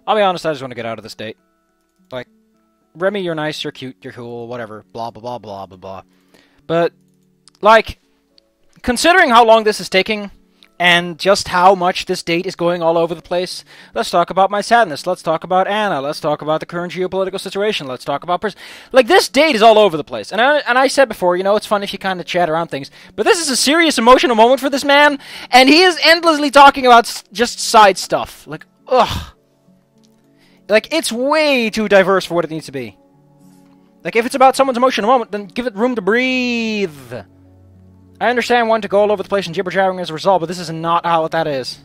I'll be honest, I just want to get out of this date. Like, Remy, you're nice, you're cute, you're cool, whatever, blah, blah, blah, blah, blah, blah. But, like, considering how long this is taking, and just how much this date is going all over the place, let's talk about my sadness, let's talk about Anna, let's talk about the current geopolitical situation, let's talk about... Like, this date is all over the place. And I said before, you know, it's fun if you kind of chat around things, but this is a serious emotional moment for this man, and he is endlessly talking about just side stuff. Like, ugh. Like, it's way too diverse for what it needs to be. Like, if it's about someone's emotional moment, then give it room to breathe. I understand wanting to go all over the place and jibber-jabbering as a result, but this is not how that is.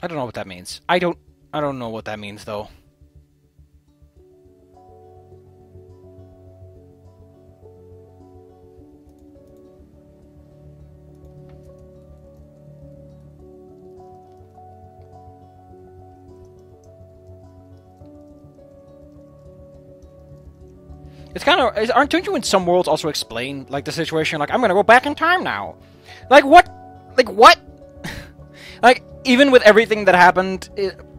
I don't know what that means. I don't know what that means, though. It's kind of... Don't you in some worlds also explain, like, the situation? Like, I'm gonna go back in time now. Like, what? Like, what? Like, even with everything that happened,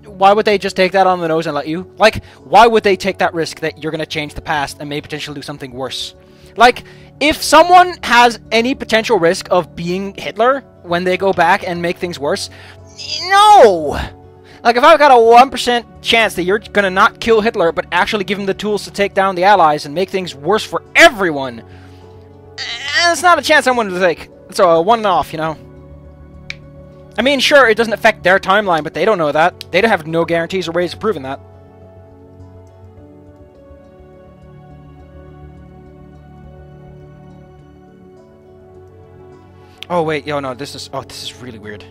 why would they just take that on the nose and let you? Like, why would they take that risk that you're gonna change the past and may potentially do something worse? Like, if someone has any potential risk of being Hitler when they go back and make things worse, no! Like, if I've got a 1% chance that you're gonna not kill Hitler, but actually give him the tools to take down the Allies and make things worse for everyone, it's not a chance I'm willing to take. It's a one and off, you know? I mean, sure, it doesn't affect their timeline, but they don't know that. They don't have no guarantees or ways of proving that. Oh, wait, yo, no, this is really weird.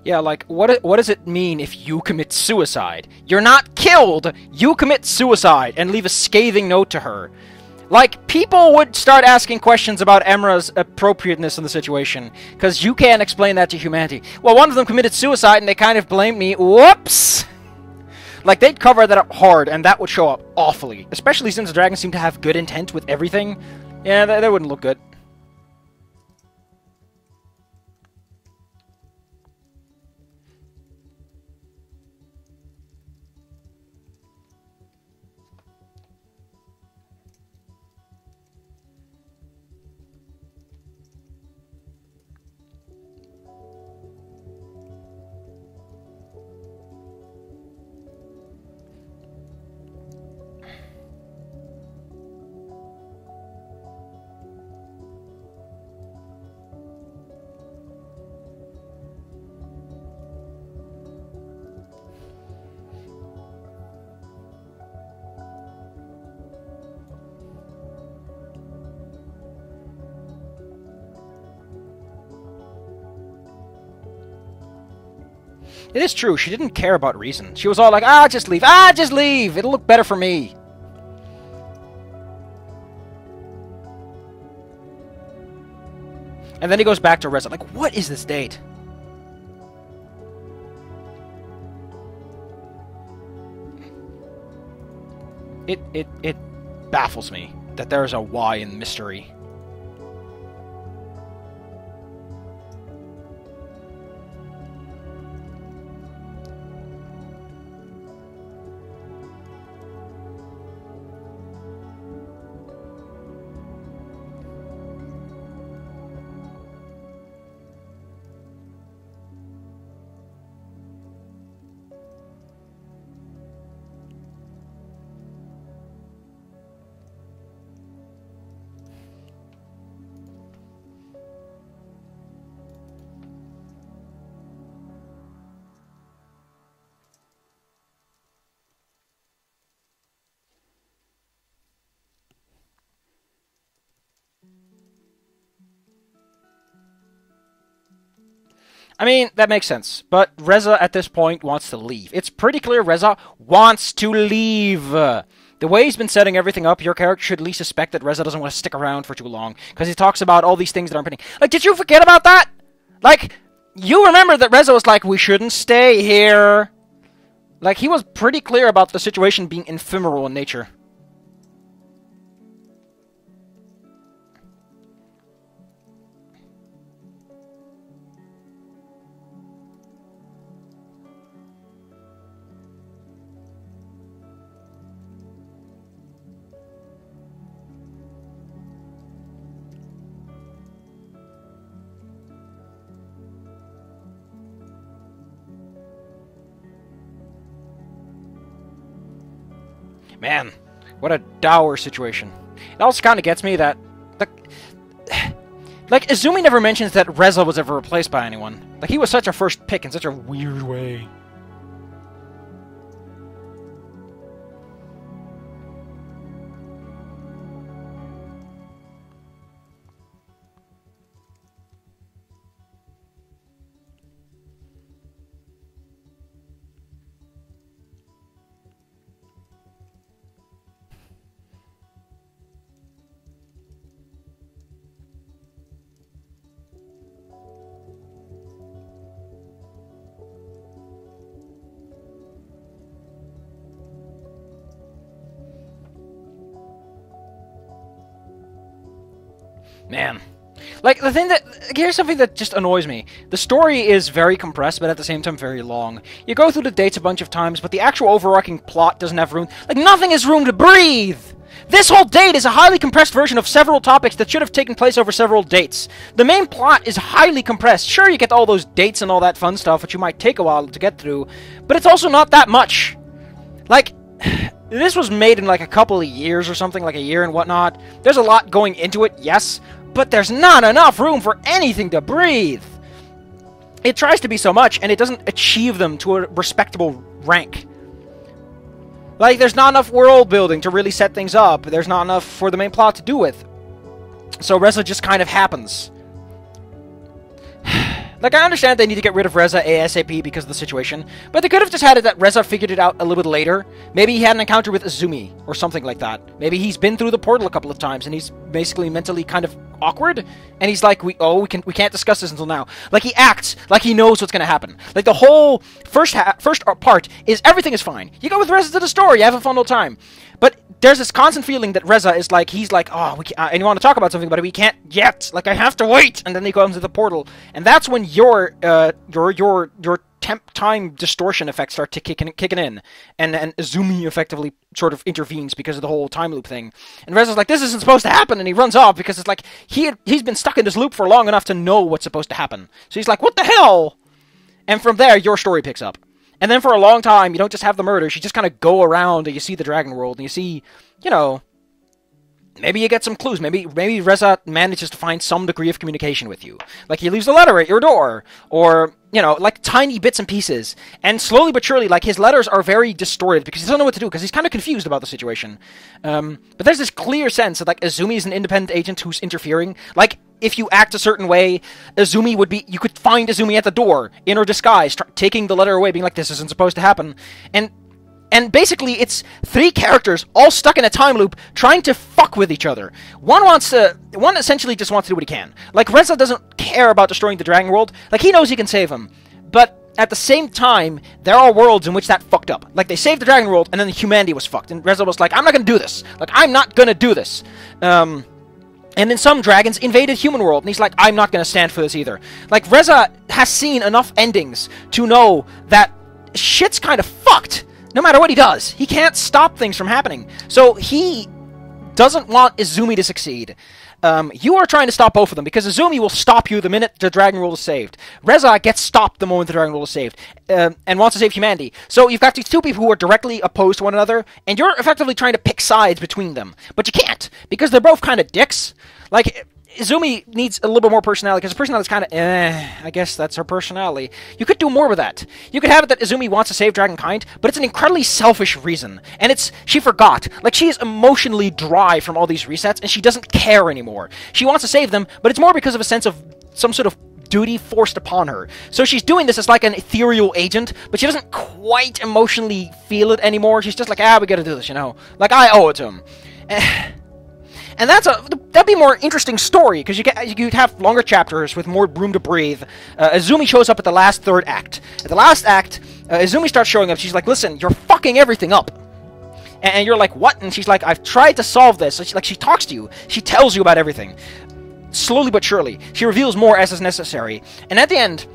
Yeah, like, what does it mean if you commit suicide? You're not killed! You commit suicide and leave a scathing note to her. Like, people would start asking questions about Emra's appropriateness in the situation, because you can't explain that to humanity. Well, one of them committed suicide and they kind of blamed me. Whoops! Like, they'd cover that up hard, and that would show up awfully. Especially since the dragons seem to have good intent with everything. Yeah, that wouldn't look good. It is true, she didn't care about reason. She was all like, ah, just leave. Ah, just leave. It'll look better for me. And then he goes back to Reza. Like, what is this date? It baffles me that there is a why in mystery. I mean, that makes sense. But Reza, at this point, wants to leave. It's pretty clear Reza wants to leave. The way he's been setting everything up, your character should at least suspect that Reza doesn't want to stick around for too long. Because he talks about all these things that aren't happening. Like, did you forget about that? Like, you remember that Reza was like, we shouldn't stay here. Like, he was pretty clear about the situation being ephemeral in nature. Man, what a dour situation. It also kind of gets me that... Like, Izumi never mentions that Reza was ever replaced by anyone. Like, he was such a first pick in such a weird way. Man. Like, the thing that... Here's something that just annoys me. The story is very compressed, but at the same time very long. You go through the dates a bunch of times, but the actual overarching plot doesn't have room... Like, nothing has room to breathe! This whole date is a highly compressed version of several topics that should have taken place over several dates. The main plot is highly compressed. Sure, you get all those dates and all that fun stuff, which you might take a while to get through, but it's also not that much. Like... This was made in like a couple of years or something, like a year and whatnot. There's a lot going into it, yes, but there's not enough room for anything to breathe. It tries to be so much, and it doesn't achieve them to a respectable rank. Like, there's not enough world building to really set things up. There's not enough for the main plot to do with. So Reza just kind of happens. Like, I understand they need to get rid of Reza ASAP because of the situation, but they could have just had it that Reza figured it out a little bit later. Maybe he had an encounter with Izumi, or something like that. Maybe he's been through the portal a couple of times, and he's basically mentally kind of awkward, and he's like, we can't discuss this until now. Like, he acts like he knows what's gonna happen. Like, the whole first part is everything is fine. You go with Reza to the store, you have a fun old time. But there's this constant feeling that Reza is like, he's like, oh, and you want to talk about something, but we can't yet. Like, I have to wait. And then he comes to the portal, and that's when your time distortion effects start to kicking in, and Izumi effectively sort of intervenes because of the whole time loop thing. And Reza's like, this isn't supposed to happen, and he runs off because it's like he's been stuck in this loop for long enough to know what's supposed to happen. So he's like, what the hell? And from there, your story picks up. And then for a long time, you don't just have the murders, you just kind of go around and you see the Dragon World, and you see, you know, maybe you get some clues. Maybe Reza manages to find some degree of communication with you. Like, he leaves a letter at your door, or, you know, like tiny bits and pieces. And slowly but surely, like, his letters are very distorted because he doesn't know what to do, because he's kind of confused about the situation. But there's this clear sense that, like, Izumi is an independent agent who's interfering. Like, if you act a certain way, Izumi would be... You could find Izumi at the door, in her disguise, taking the letter away, being like, this isn't supposed to happen. And basically, it's 3 characters all stuck in a time loop trying to fuck with each other. One essentially just wants to do what he can. Like, Reza doesn't care about destroying the Dragon World. Like, he knows he can save him. But at the same time, there are worlds in which that fucked up. Like, they saved the Dragon World, and then humanity was fucked. And Reza was like, I'm not gonna do this. Like, I'm not gonna do this. And then some dragons invaded human world, and he's like, I'm not gonna stand for this either. Like, Reza has seen enough endings to know that shit's kind of fucked. No matter what he does, he can't stop things from happening. So he doesn't want Izumi to succeed. You are trying to stop both of them, because Izumi will stop you the minute the Dragon World is saved. Reza gets stopped the moment the Dragon World is saved, and wants to save humanity. So you've got these 2 people who are directly opposed to one another, and you're effectively trying to pick sides between them. But you can't, because they're both kind of dicks. Like, Izumi needs a little bit more personality, because her personality is kind of, I guess that's her personality. You could do more with that. You could have it that Izumi wants to save Dragonkind, but it's an incredibly selfish reason. And she forgot. Like, she is emotionally dry from all these resets, and she doesn't care anymore. She wants to save them, but it's more because of a sense of some sort of duty forced upon her. So she's doing this as like an ethereal agent, but she doesn't quite emotionally feel it anymore. She's just like, we gotta do this, you know? Like, I owe it to him. And that'd be a more interesting story, because you'd have longer chapters with more room to breathe. Izumi shows up at the last 3rd act. At the last act, Izumi starts showing up. She's like, listen, you're fucking everything up. And you're like, what? And she's like, I've tried to solve this. So she talks to you. She tells you about everything. Slowly but surely. She reveals more as is necessary. And at the end,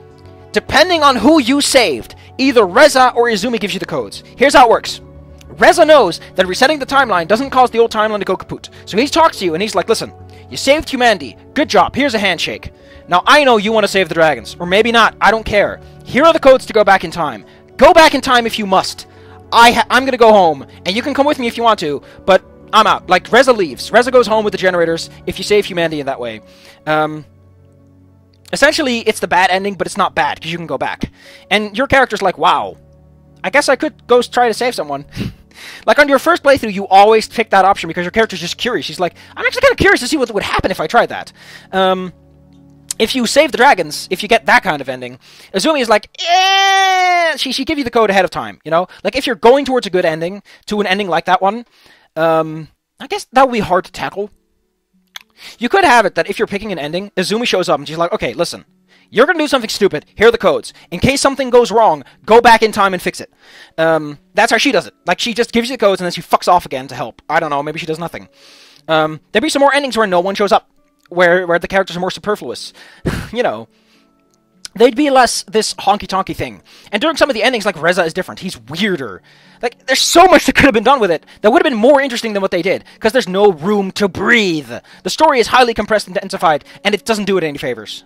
depending on who you saved, either Reza or Izumi gives you the codes. Here's how it works. Reza knows that resetting the timeline doesn't cause the old timeline to go kaput. So he talks to you, and he's like, listen, you saved humanity. Good job. Here's a handshake. Now, I know you want to save the dragons. Or maybe not. I don't care. Here are the codes to go back in time. Go back in time if you must. I'm going to go home, and you can come with me if you want to, but I'm out. Like, Reza leaves. Reza goes home with the generators if you save humanity in that way. Essentially, it's the bad ending, but it's not bad, because you can go back. And your character's like, wow, I guess I could go try to save someone. Like, on your first playthrough, you always pick that option because your character's just curious. She's like, I'm actually kind of curious to see what would happen if I tried that. If you save the dragons, if you get that kind of ending, Izumi is like, she give you the code ahead of time, you know? Like, if you're going towards a good ending, to an ending like that one, I guess that would be hard to tackle. You could have it that if you're picking an ending, Izumi shows up and she's like, okay, listen, you're going to do something stupid. Here are the codes. In case something goes wrong, go back in time and fix it. That's how she does it. Like, she just gives you the codes and then she fucks off again to help. I don't know. Maybe she does nothing. There'd be some more endings where no one shows up. Where the characters are more superfluous. You know. They'd be less this honky-tonky thing. And during some of the endings, like, Reza is different. He's weirder. Like, there's so much that could have been done with it that would have been more interesting than what they did. Because there's no room to breathe. The story is highly compressed and densified, and it doesn't do it any favors.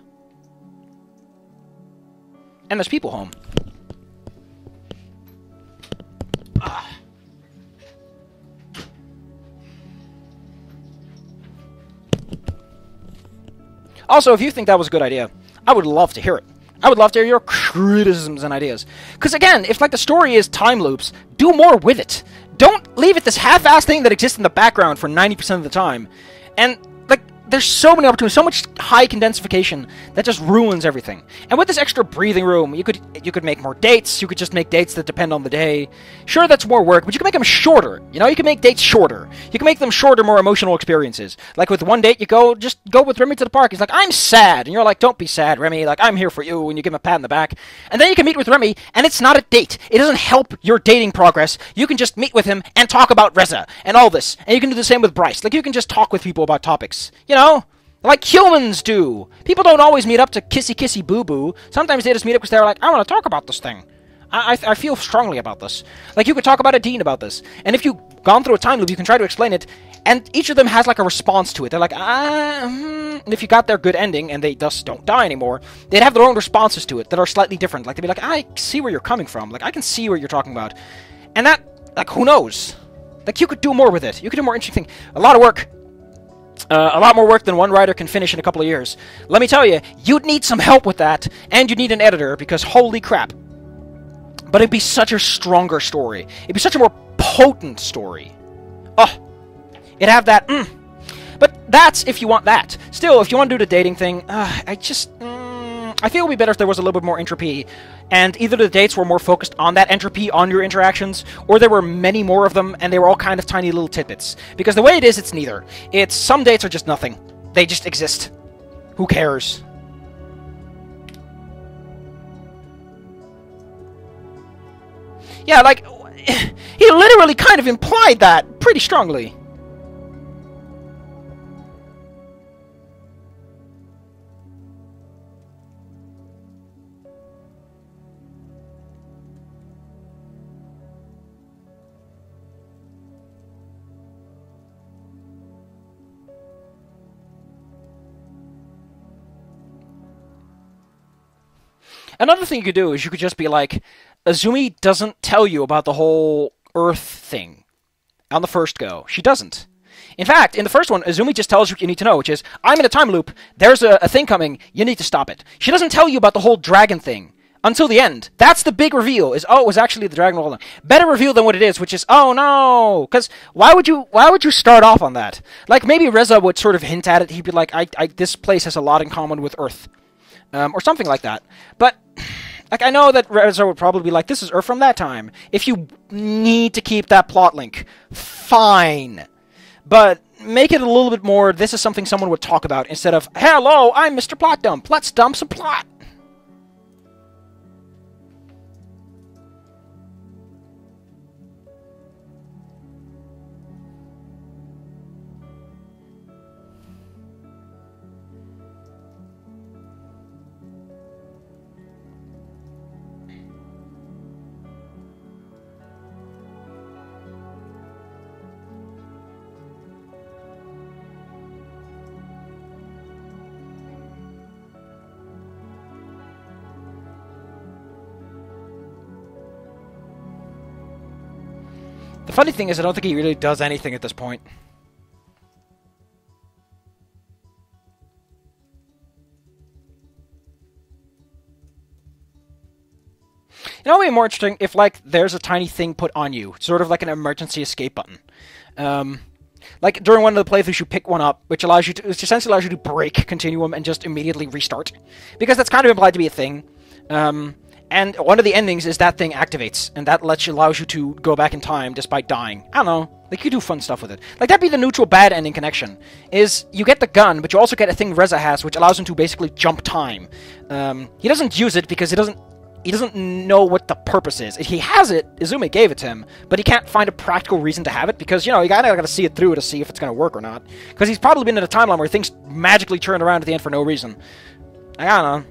And there's people home. Also, if you think that was a good idea, I would love to hear it. I would love to hear your criticisms and ideas. Because again, if like the story is time loops, do more with it. Don't leave it this half-assed thing that exists in the background for 90% of the time. And like, there's so many opportunities, so much high condensification that just ruins everything. And with this extra breathing room, you could make more dates. You could just make dates that depend on the day. Sure, that's more work, but you can make them shorter. You know, you can make dates shorter. You can make them shorter, more emotional experiences. Like with one date, just go with Remy to the park. He's like, I'm sad. And you're like, don't be sad, Remy. Like, I'm here for you. And you give him a pat on the back. And then you can meet with Remy, and it's not a date. It doesn't help your dating progress. You can just meet with him and talk about Reza and all this. And you can do the same with Bryce. Like, you can just talk with people about topics. You know? Like humans do. People don't always meet up to kissy boo boo. Sometimes they just meet up because they're like, I want to talk about this thing. I feel strongly about this. Like, you could talk about a dean about this. And if you've gone through a time loop, you can try to explain it. And each of them has like a response to it. They're like, And if you got their good ending and they just don't die anymore, they'd have their own responses to it that are slightly different. Like, they'd be like, I see where you're coming from. Like, I can see what you're talking about. And that, like, who knows? Like, you could do more with it. You could do more interesting things. A lot of work. A lot more work than one writer can finish in a couple of years. Let me tell you, you'd need some help with that, and you'd need an editor, because holy crap. But it'd be such a stronger story. It'd be such a more potent story. Oh, it'd have that, But that's if you want that. Still, if you want to do the dating thing, I feel it would be better if there was a little bit more entropy, and either the dates were more focused on that entropy, on your interactions, or there were many more of them, and they were all kind of tiny little tidbits. Because the way it is, it's neither. It's some dates are just nothing. They just exist. Who cares? Yeah, like, he literally kind of implied that pretty strongly. Another thing you could do is you could just be like, Azumi doesn't tell you about the whole Earth thing on the first go. She doesn't. In fact, in the first one, Azumi just tells you what you need to know, which is, I'm in a time loop, there's a thing coming, you need to stop it. She doesn't tell you about the whole dragon thing until the end. That's the big reveal, is, oh, it was actually the dragon all along. Better reveal than what it is, which is, oh no! Because why would you start off on that? Like, maybe Reza would sort of hint at it, he'd be like, this place has a lot in common with Earth. Or something like that. But, like, I know that Reza would probably be like, this is Earth from that time. If you need to keep that plot link, fine. But make it a little bit more, this is something someone would talk about, instead of, hello, I'm Mr. Plot Dump, let's dump some plot. The funny thing is, I don't think he really does anything at this point. You know what would be more interesting? If, like, there's a tiny thing put on you. Sort of like an emergency escape button. Like, during one of the playthroughs, you pick one up, which essentially allows you to break Continuum and just immediately restart. Because that's kind of implied to be a thing. And one of the endings is that thing activates, and that allows you to go back in time despite dying. I don't know. Like, you do fun stuff with it. Like, that'd be the neutral bad ending connection. Is, you get the gun, but you also get a thing Reza has, which allows him to basically jump time. He doesn't use it because he doesn't know what the purpose is. He has it, Izumi gave it to him, but he can't find a practical reason to have it, because, you know, you kinda gotta see it through to see if it's gonna work or not. Because he's probably been in a timeline where things magically turn around at the end for no reason. I don't know.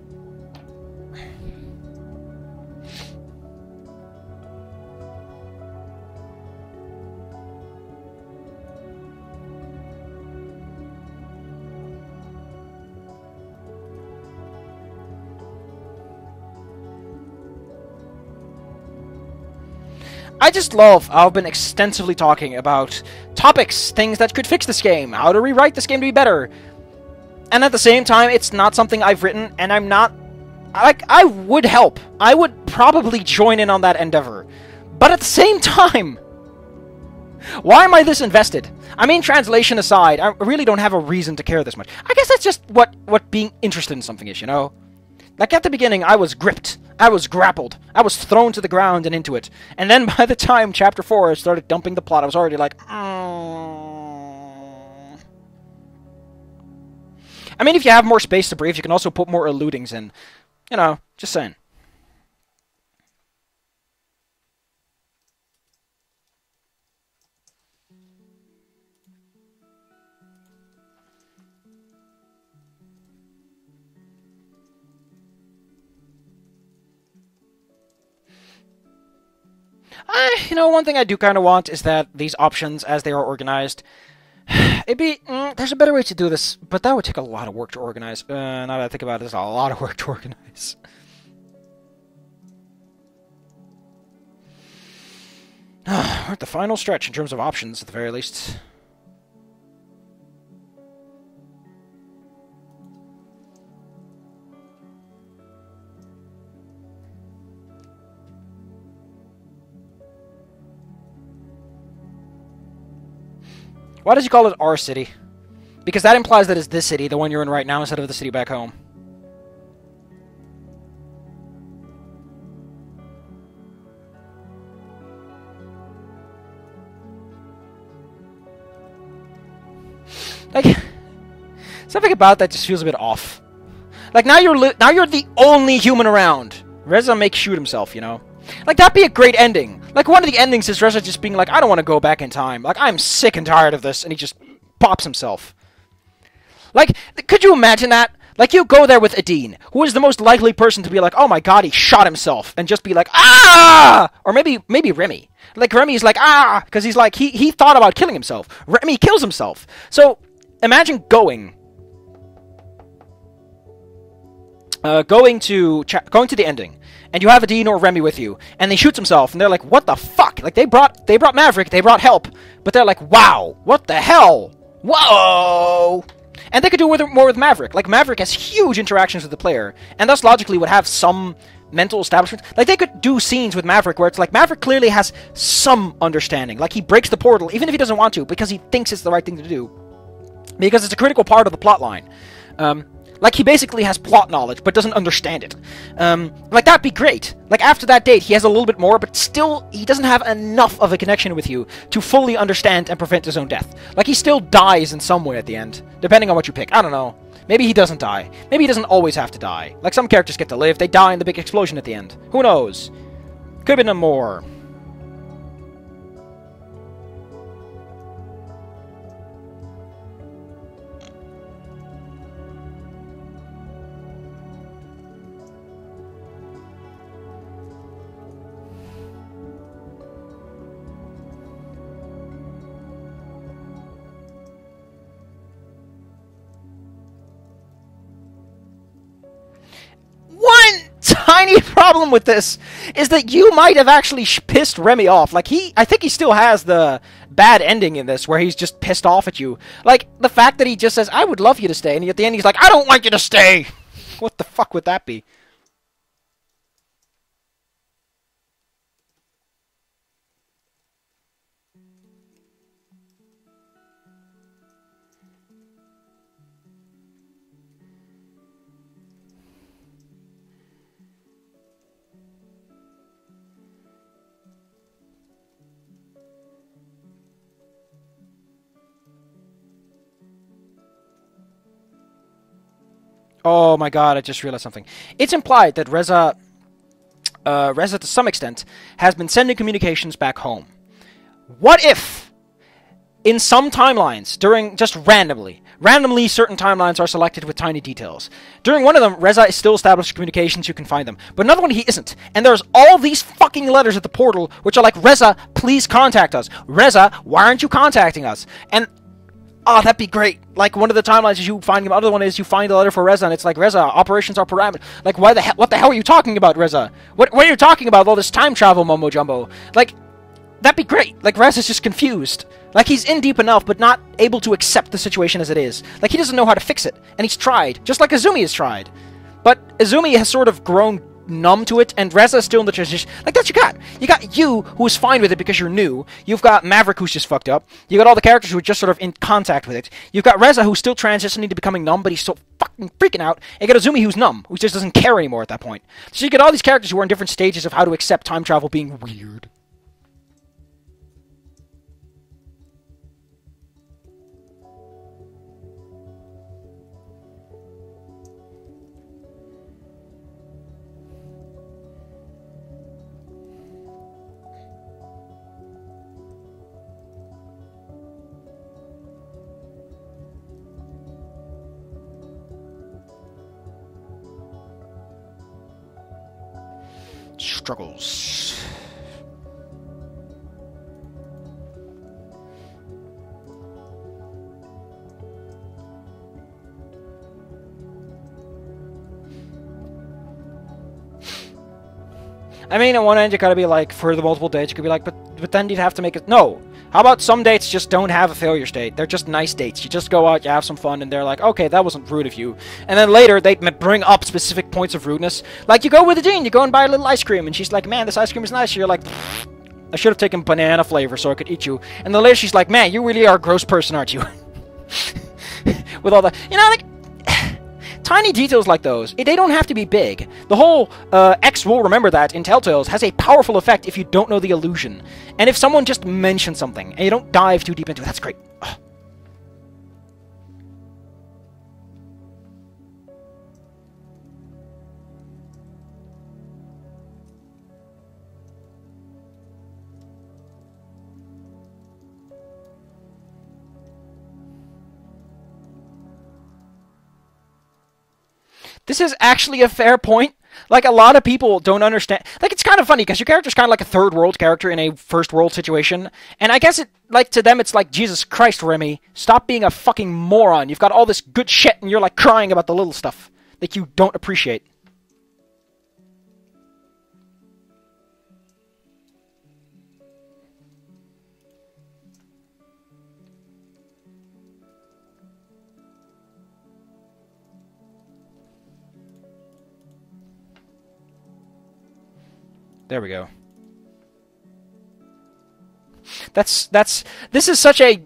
I just love how I've been extensively talking about topics, things that could fix this game, how to rewrite this game to be better. And at the same time, it's not something I've written, and I'm not... Like, I would help. I would probably join in on that endeavor. But at the same time, why am I this invested? I mean, translation aside, I really don't have a reason to care this much. I guess that's just what being interested in something is, you know? Like, at the beginning, I was gripped. I was grappled. I was thrown to the ground and into it. And then by the time Chapter 4 started dumping the plot, I was already like, I mean, if you have more space to breathe, you can also put more alludings in. You know, just saying. You know, one thing I do kind of want is that these options, as they are organized, there's a better way to do this, but that would take a lot of work to organize. Now that I think about it, there's a lot of work to organize. We're at the final stretch in terms of options, at the very least. Why does he call it our city? Because that implies that it's this city, the one you're in right now, instead of the city back home. Like, something about that just feels a bit off. Like, now you're the only human around. Reza may shoot himself, you know? Like, that'd be a great ending. Like, one of the endings is Reza just being like, I don't want to go back in time. Like, I'm sick and tired of this, and he just pops himself. Like, could you imagine that? Like, you go there with Adine, who is the most likely person to be like, oh my god, he shot himself, and just be like, ah! Or maybe Remy. Like, Remy's like, ah! Because he's like, he thought about killing himself. Remy kills himself. So, imagine going to the ending, and you have Adine or Remy with you, and they shoot himself, and they're like, what the fuck? Like, they brought Maverick, they brought help, but they're like, wow, what the hell? Whoa! And they could do more with Maverick. Like, Maverick has huge interactions with the player, and thus logically would have some mental establishment. Like, they could do scenes with Maverick where it's like, Maverick clearly has some understanding. Like, he breaks the portal, even if he doesn't want to, because he thinks it's the right thing to do. Because it's a critical part of the plot line. Like, he basically has plot knowledge, but doesn't understand it. Like, that'd be great. Like, after that date, he has a little bit more, but still, he doesn't have enough of a connection with you to fully understand and prevent his own death. Like, he still dies in some way at the end, depending on what you pick. I don't know. Maybe he doesn't die. Maybe he doesn't always have to die. Like, some characters get to live. They die in the big explosion at the end. Who knows? Could have been more. Tiny problem with this is that you might have actually pissed Remy off. Like, I think he still has the bad ending in this, where he's just pissed off at you. Like, the fact that he just says, I would love you to stay, and at the end he's like, I don't want you to stay! What the fuck would that be? Oh my god, I just realized something. It's implied that Reza, to some extent, has been sending communications back home. What if, in some timelines, just randomly certain timelines are selected with tiny details. During one of them, Reza is still established communications, you can find them. But another one, he isn't. And there's all these fucking letters at the portal, which are like, Reza, please contact us. Reza, why aren't you contacting us? And oh, that'd be great. Like, one of the timelines is you find him, the other one is you find a letter for Reza, and it's like, Reza, operations are parameter. Like, what the hell are you talking about, Reza? What are you talking about, all this time travel mumbo-jumbo? Like, that'd be great. Like, Reza's just confused. Like, he's in deep enough, but not able to accept the situation as it is. Like, he doesn't know how to fix it, and he's tried, just like Izumi has tried. But Izumi has sort of grown numb to it, and Reza is still in the transition. Like, that's you got. You got you, who's fine with it because you're new. You've got Maverick, who's just fucked up. You got all the characters who are just sort of in contact with it. You've got Reza, who's still transitioning to becoming numb, but he's so fucking freaking out. And you got Izumi, who's numb, who just doesn't care anymore at that point. So you get all these characters who are in different stages of how to accept time travel being weird. Struggles. I mean, on one end, you gotta be like, for the multiple dates, you could be like, but then you'd have to make it. No! How about some dates just don't have a failure state? They're just nice dates. You just go out, you have some fun, and they're like, okay, that wasn't rude of you. And then later, they bring up specific points of rudeness. Like, you go with Adine, you go and buy a little ice cream, and she's like, man, this ice cream is nice. You're like, I should have taken banana flavor so I could eat you. And then later she's like, man, you really are a gross person, aren't you? with all the, you know, like, tiny details like those, they don't have to be big. The whole X will remember that in Telltales has a powerful effect if you don't know the illusion. And if someone just mentions something, and you don't dive too deep into it, that's great. Ugh. This is actually a fair point. Like, a lot of people don't understand. Like, it's kind of funny, because your character's kind of like a third world character in a first world situation. And I guess, to them, it's like, Jesus Christ, Remy, stop being a fucking moron. You've got all this good shit, and you're, like, crying about the little stuff that you don't appreciate. There we go. This is such a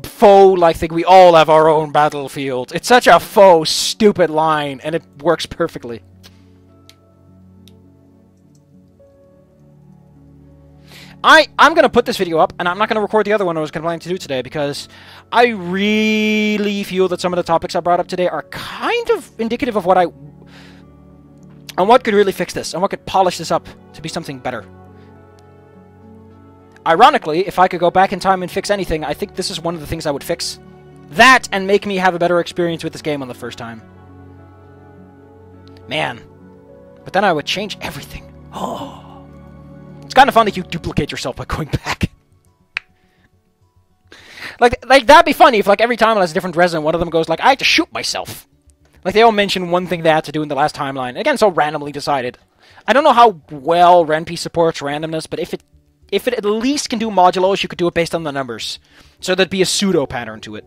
faux-like thing. We all have our own battlefield. It's such a faux, stupid line, and it works perfectly. I'm going to put this video up, and I'm not going to record the other one I was planning to do today, because I really feel that some of the topics I brought up today are kind of indicative of on what could really fix this, and what could polish this up to be something better. Ironically, if I could go back in time and fix anything, I think this is one of the things I would fix. That, and make me have a better experience with this game on the first time. Man. But then I would change everything. Oh. It's kind of fun that you duplicate yourself by going back. Like that'd be funny if, like, every time has a different resident, one of them goes like, I have to shoot myself. Like, they all mention one thing they had to do in the last timeline. Again, so randomly decided. I don't know how well Remy supports randomness, but if it at least can do modulos, you could do it based on the numbers. So there'd be a pseudo-pattern to it.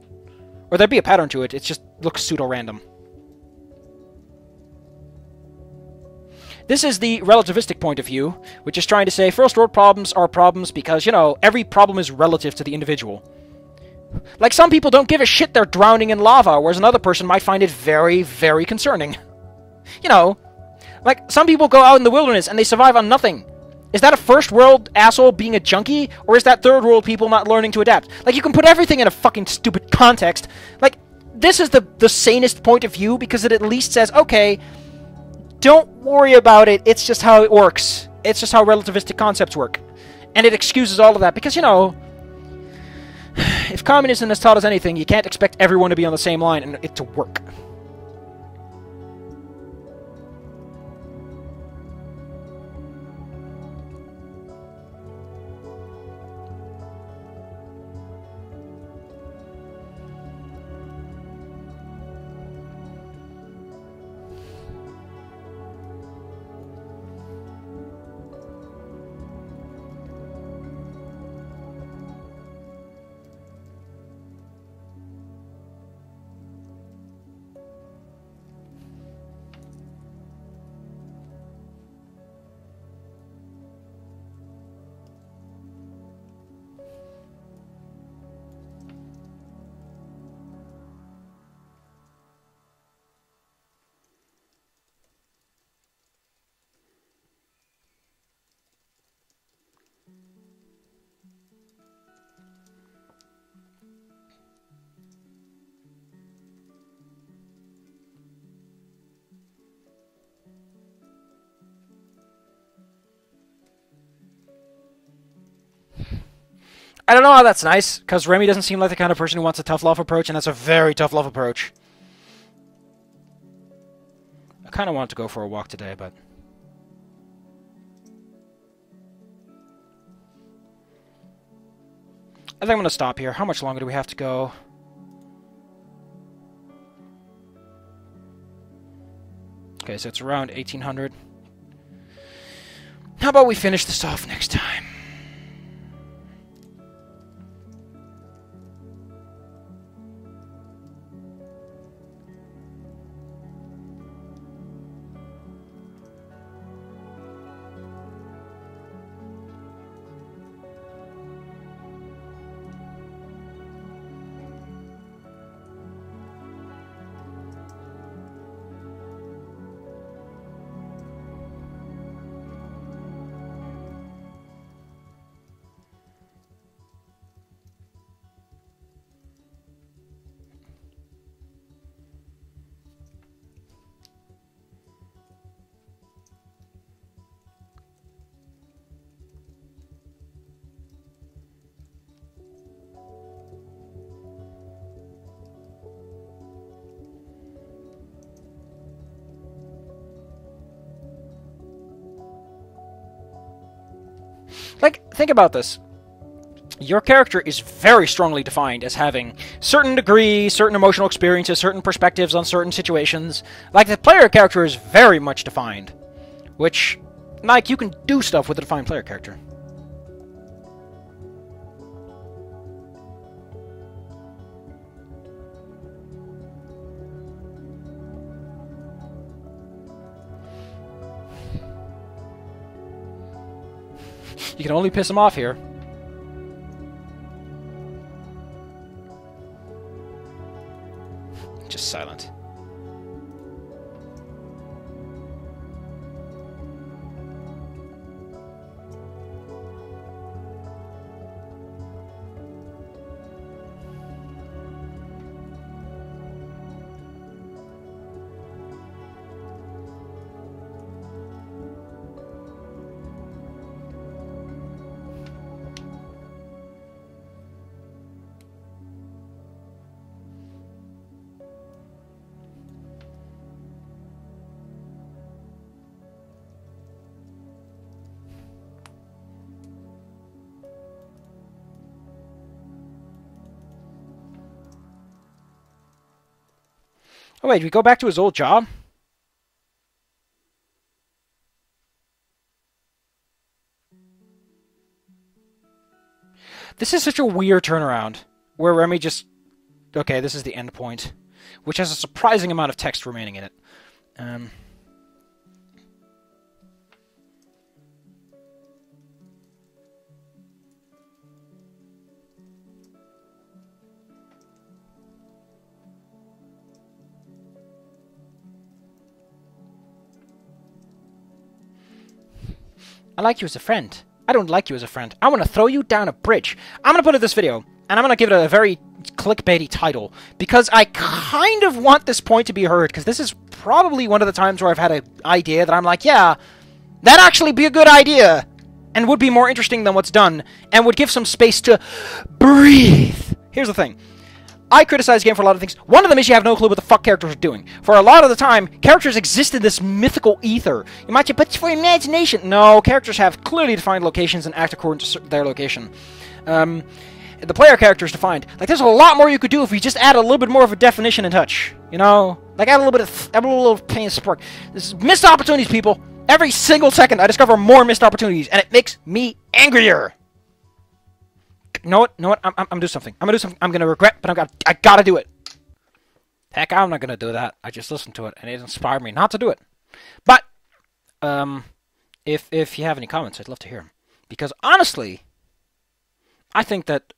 Or there'd be a pattern to it, it just looks pseudo-random. This is the relativistic point of view, which is trying to say first world problems are problems because, you know, every problem is relative to the individual. Like, some people don't give a shit they're drowning in lava, whereas another person might find it very, very concerning. You know, like, some people go out in the wilderness and they survive on nothing. Is that a first world asshole being a junkie, or is that third world people not learning to adapt? Like, you can put everything in a fucking stupid context. Like, this is the sanest point of view, because it at least says, okay, don't worry about it, it's just how it works. It's just how relativistic concepts work. And it excuses all of that, because, you know, if communism has taught us anything, you can't expect everyone to be on the same line and it to work. I don't know how that's nice, because Remy doesn't seem like the kind of person who wants a tough love approach, and that's a very tough love approach. I kind of wanted to go for a walk today, but... I think I'm going to stop here. How much longer do we have to go? Okay, so it's around 1800. How about we finish this off next time? Like, think about this. Your character is very strongly defined as having certain degrees, certain emotional experiences, certain perspectives on certain situations. Like, the player character is very much defined. Which, like, you can do stuff with a defined player character. You can only piss him off here. Just silent. Oh wait, do we go back to his old job? This is such a weird turnaround, where Remy just... Okay, this is the end point, which has a surprising amount of text remaining in it. I like you as a friend. I don't like you as a friend. I want to throw you down a bridge. I'm going to put it this video, and I'm going to give it a very clickbaity title, because I kind of want this point to be heard, because this is probably one of the times where I've had an idea that I'm like, yeah, that'd actually be a good idea, and would be more interesting than what's done, and would give some space to breathe. Here's the thing. I criticize the game for a lot of things. One of them is you have no clue what the fuck characters are doing. For a lot of the time, characters exist in this mythical ether. You might say, but it's for imagination. No, characters have clearly defined locations and act according to their location. The player character is defined. Like, there's a lot more you could do if you just add a little bit more of a definition and touch. You know? Like, add a little bit of... add a little pain and spark. This is missed opportunities, people. Every single second, I discover more missed opportunities, and it makes me angrier. You know what? You know what? I'm gonna do something. I'm gonna do something I'm gonna regret, but I gotta do it. Heck, I'm not gonna do that. I just listened to it, and it inspired me not to do it. But, if you have any comments, I'd love to hear them. Because, honestly, I think that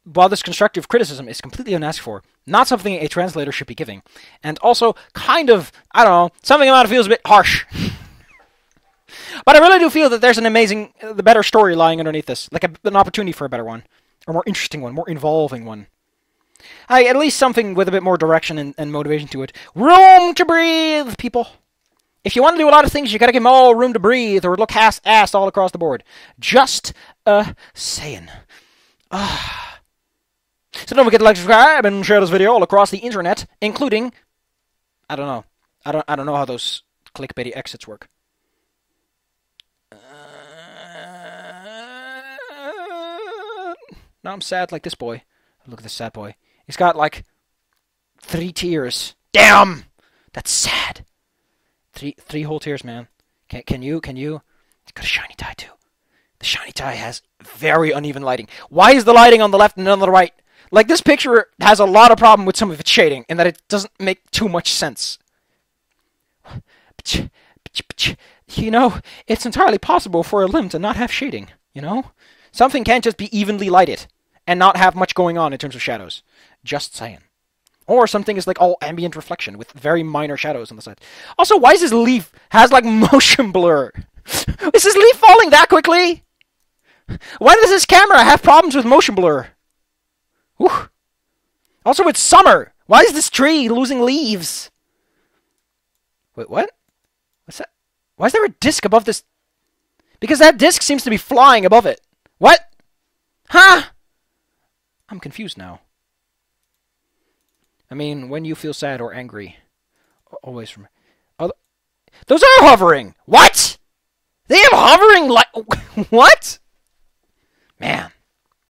while this constructive criticism is completely unasked for, not something a translator should be giving, and also kind of, I don't know, something about it feels a bit harsh. But I really do feel that there's an amazing, the better story lying underneath this. Like an opportunity for a better one. Or more interesting one, more involving one. At least something with a bit more direction and motivation to it. Room to breathe, people! If you want to do a lot of things, you gotta give them all room to breathe, or look ass all across the board. Just, saying. So don't forget to like, subscribe, and share this video all across the internet, including... I don't know. I don't know how those clickbaity exits work. Now I'm sad like this boy. Look at this sad boy. He's got, like, 3 tears. Damn! That's sad. Three whole tears, man. Can you? It's got a shiny tie, too. The shiny tie has very uneven lighting. Why is the lighting on the left and none on the right? Like, this picture has a lot of problem with some of its shading, in that it doesn't make too much sense. You know, it's entirely possible for a limb to not have shading, you know? Something can't just be evenly lighted and not have much going on in terms of shadows. Just saying. Or something is like all ambient reflection with very minor shadows on the side. Also, why is this leaf has like motion blur? Is this leaf falling that quickly? Why does this camera have problems with motion blur? Whew. Also, it's summer. Why is this tree losing leaves? Wait, what? What's that? Why is there a disc above this? Because that disc seems to be flying above it. What? Huh? I'm confused now. I mean, when you feel sad or angry, always remember. Those are hovering! What? They have hovering light. What? Man.